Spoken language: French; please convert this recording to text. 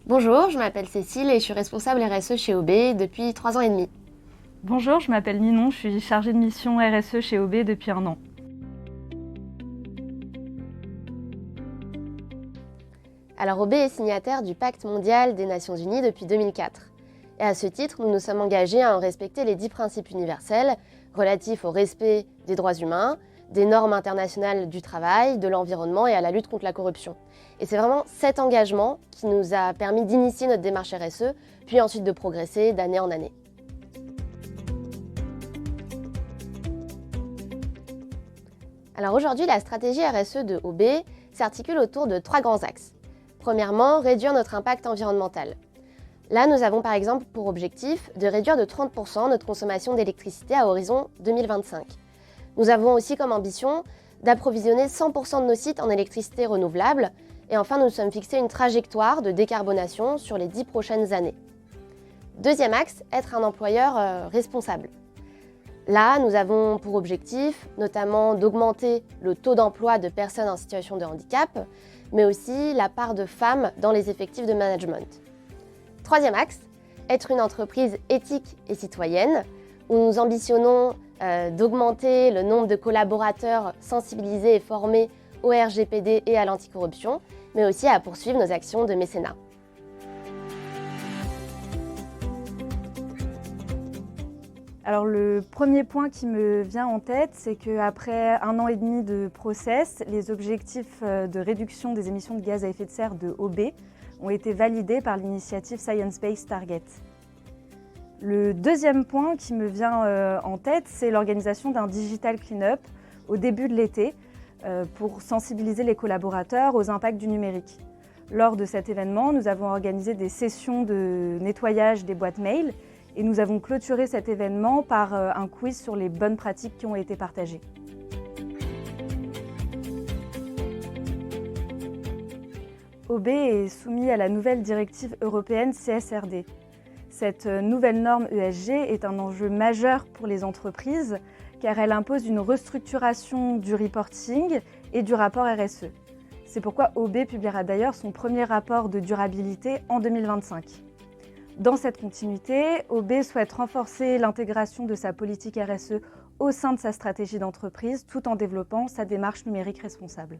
Bonjour, je m'appelle Cécile et je suis responsable RSE chez OB depuis 3 ans et demi. Bonjour, je m'appelle Ninon, je suis chargée de mission RSE chez OB depuis 1 an. Alors OB est signataire du Pacte mondial des Nations Unies depuis 2004. Et à ce titre, nous nous sommes engagés à en respecter les 10 principes universels relatifs au respect des droits humains, des normes internationales du travail, de l'environnement et à la lutte contre la corruption. Et c'est vraiment cet engagement qui nous a permis d'initier notre démarche RSE, puis ensuite de progresser d'année en année. Alors aujourd'hui, la stratégie RSE de OB s'articule autour de 3 grands axes. Premièrement, réduire notre impact environnemental. Là, nous avons par exemple pour objectif de réduire de 30% notre consommation d'électricité à horizon 2025. Nous avons aussi comme ambition d'approvisionner 100% de nos sites en électricité renouvelable. Et enfin, nous nous sommes fixés une trajectoire de décarbonation sur les 10 prochaines années. Deuxième axe, être un employeur responsable. Là, nous avons pour objectif notamment d'augmenter le taux d'emploi de personnes en situation de handicap, mais aussi la part de femmes dans les effectifs de management. Troisième axe, être une entreprise éthique et citoyenne, où nous ambitionnons d'augmenter le nombre de collaborateurs sensibilisés et formés au RGPD et à l'anticorruption, mais aussi à poursuivre nos actions de mécénat. Alors le premier point qui me vient en tête, c'est qu'après 1 an et demi de process, les objectifs de réduction des émissions de gaz à effet de serre de OB ont été validés par l'initiative Science Based Targets. Le deuxième point qui me vient en tête, c'est l'organisation d'un Digital Cleanup au début de l'été pour sensibiliser les collaborateurs aux impacts du numérique. Lors de cet événement, nous avons organisé des sessions de nettoyage des boîtes mail et nous avons clôturé cet événement par un quiz sur les bonnes pratiques qui ont été partagées. OB est soumis à la nouvelle directive européenne CSRD. Cette nouvelle norme ESG est un enjeu majeur pour les entreprises car elle impose une restructuration du reporting et du rapport RSE. C'est pourquoi OB publiera d'ailleurs son premier rapport de durabilité en 2025. Dans cette continuité, OB souhaite renforcer l'intégration de sa politique RSE au sein de sa stratégie d'entreprise tout en développant sa démarche numérique responsable.